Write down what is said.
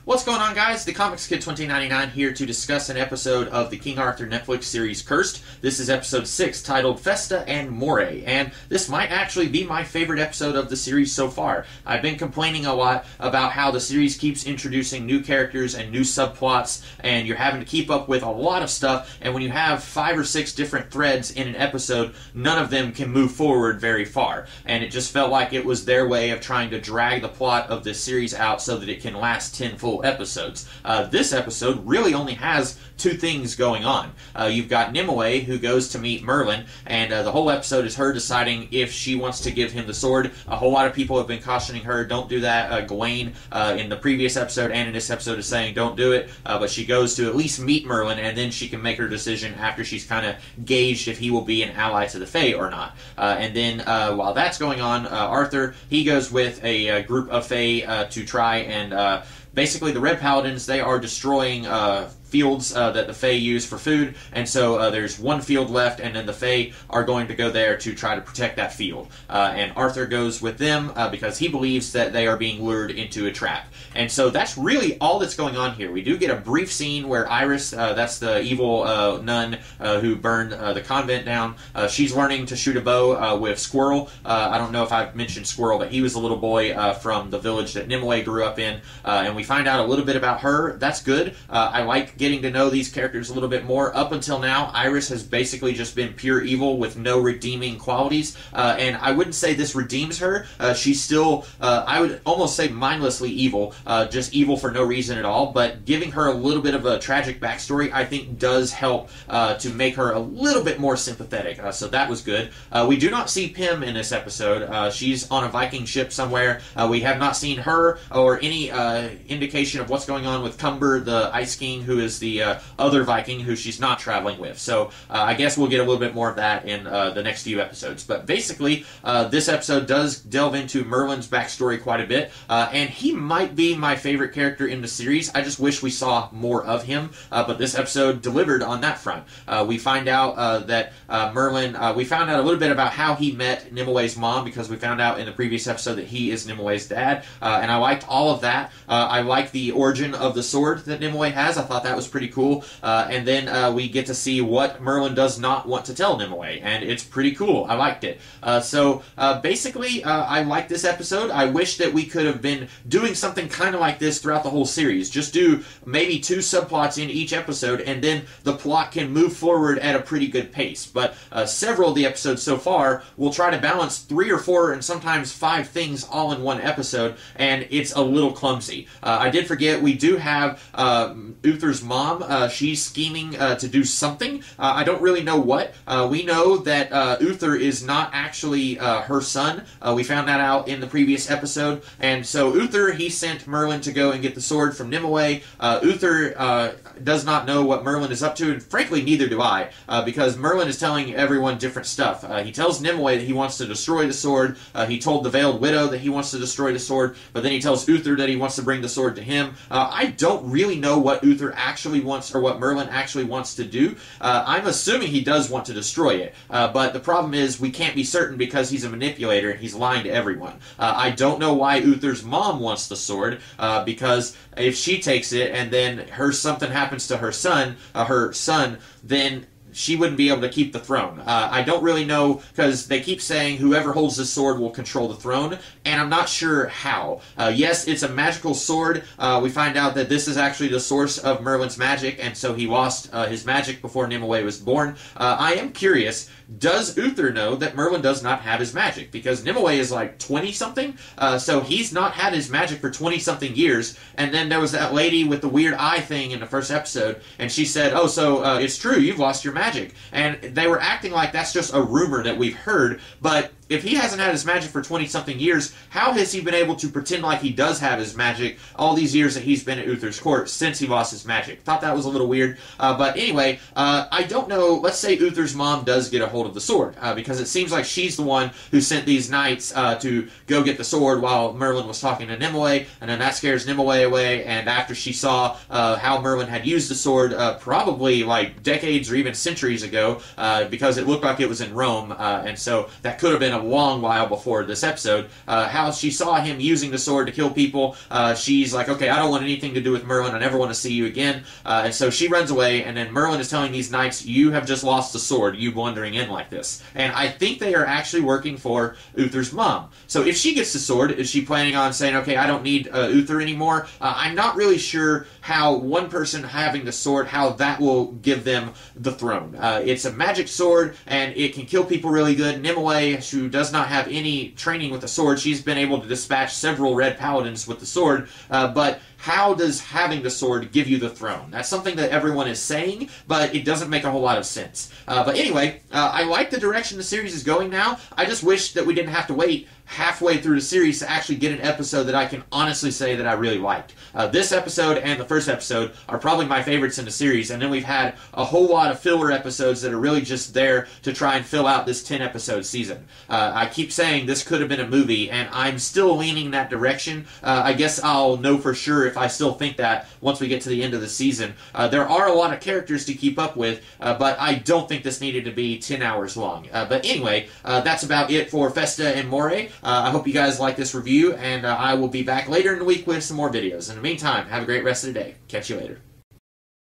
What's going on, guys? The Comics Kid 2099 here to discuss an episode of the King Arthur Netflix series Cursed. This is episode 6, titled Festa and Moreii, and this might actually be my favorite episode of the series so far. I've been complaining a lot about how the series keeps introducing new characters and new subplots, and you're having to keep up with a lot of stuff, and when you have 5 or 6 different threads in an episode, none of them can move forward very far, and it just felt like it was their way of trying to drag the plot of this series out so that it can last 10 full episodes. This episode really only has 2 things going on. You've got Nimue, who goes to meet Merlin, and the whole episode is her deciding if she wants to give him the sword. A whole lot of people have been cautioning her, don't do that. Gawain, in the previous episode and in this episode, is saying don't do it, but she goes to at least meet Merlin, and then she can make her decision after she's kind of gauged if he will be an ally to the Fae or not. And then, while that's going on, Arthur, he goes with a group of Fae to try and basically, the Red Paladins, they are destroying fields that the Fae use for food, and so there's one field left, and then the Fae are going to go there to try to protect that field. And Arthur goes with them because he believes that they are being lured into a trap. And so that's really all that's going on here. We do get a brief scene where Iris, that's the evil nun who burned the convent down, she's learning to shoot a bow with Squirrel. I don't know if I've mentioned Squirrel, but he was a little boy from the village that Nimue grew up in, and we find out a little bit about her. That's good. I like getting to know these characters a little bit more. Up until now, Iris has basically just been pure evil with no redeeming qualities, and I wouldn't say this redeems her. She's still, I would almost say mindlessly evil, just evil for no reason at all, but giving her a little bit of a tragic backstory, I think, does help to make her a little bit more sympathetic, so that was good. We do not see Pym in this episode. She's on a Viking ship somewhere. We have not seen her or any indication of what's going on with Cumber, the Ice King, who is the other Viking who she's not traveling with. So I guess we'll get a little bit more of that in the next few episodes. But basically, this episode does delve into Merlin's backstory quite a bit, and he might be my favorite character in the series. I just wish we saw more of him, but this episode delivered on that front. We find out that Merlin, we found out a little bit about how he met Nimue's mom, because we found out in the previous episode that he is Nimue's dad, and I liked all of that. I like the origin of the sword that Nimue has. I thought that was pretty cool. And then we get to see what Merlin does not want to tell Nimue, and it's pretty cool. I liked it. So basically, I like this episode. I wish that we could have been doing something kind of like this throughout the whole series. Just do maybe 2 subplots in each episode, and then the plot can move forward at a pretty good pace. But several of the episodes so far will try to balance 3 or 4 and sometimes 5 things all in one episode, and it's a little clumsy. I did forget, we do have Uther's mom. She's scheming to do something. I don't really know what. We know that Uther is not actually her son. We found that out in the previous episode. And so Uther, he sent Merlin to go and get the sword from Nimue. Uther does not know what Merlin is up to, and frankly, neither do I, because Merlin is telling everyone different stuff. He tells Nimue that he wants to destroy the sword. He told the Veiled Widow that he wants to destroy the sword, but then he tells Uther that he wants to bring the sword to him. I don't really know what Uther actually wants, or what Merlin actually wants to do. I'm assuming he does want to destroy it, but the problem is we can't be certain because he's a manipulator and he's lying to everyone. I don't know why Uther's mom wants the sword, because if she takes it and then something happens to her son, then she wouldn't be able to keep the throne. I don't really know, because they keep saying whoever holds the sword will control the throne, and I'm not sure how. Yes, it's a magical sword. We find out that this is actually the source of Merlin's magic, and so he lost his magic before Nimue was born. I am curious, does Uther know that Merlin does not have his magic? Because Nimue is like 20-something, so he's not had his magic for 20-something years, and then there was that lady with the weird eye thing in the first episode, and she said, oh, so it's true, you've lost your magic. And they were acting like that's just a rumor that we've heard, but if he hasn't had his magic for 20-something years, how has he been able to pretend like he does have his magic all these years that he's been at Uther's court since he lost his magic? Thought that was a little weird. But anyway, I don't know. Let's say Uther's mom does get a hold of the sword, because it seems like she's the one who sent these knights to go get the sword while Merlin was talking to Nimue, and then that scares Nimue away, and after she saw how Merlin had used the sword, probably like decades or even centuries ago, because it looked like it was in Rome, and so that could have been a long while before this episode, how she saw him using the sword to kill people. She's like, okay, I don't want anything to do with Merlin. I never want to see you again. And so she runs away, and then Merlin is telling these knights, you have just lost the sword, you blundering in like this. And I think they are actually working for Uther's mom. So if she gets the sword, is she planning on saying, okay, I don't need Uther anymore? I'm not really sure how one person having the sword, how that will give them the throne. It's a magic sword, and it can kill people really good. Nimue, who does not have any training with the sword, she's been able to dispatch several red paladins with the sword, but how does having the sword give you the throne? That's something that everyone is saying, but it doesn't make a whole lot of sense. But anyway, I like the direction the series is going now. I just wish that we didn't have to wait halfway through the series to actually get an episode that I can honestly say that I really liked. This episode and the first episode are probably my favorites in the series, and then we've had a whole lot of filler episodes that are really just there to try and fill out this 10-episode season. I keep saying this could have been a movie, and I'm still leaning that direction. I guess I'll know for sure if I still think that once we get to the end of the season. There are a lot of characters to keep up with, but I don't think this needed to be 10 hours long. But anyway, that's about it for Festa and Moreii. I hope you guys like this review, and I will be back later in the week with some more videos. In the meantime, have a great rest of the day. Catch you later.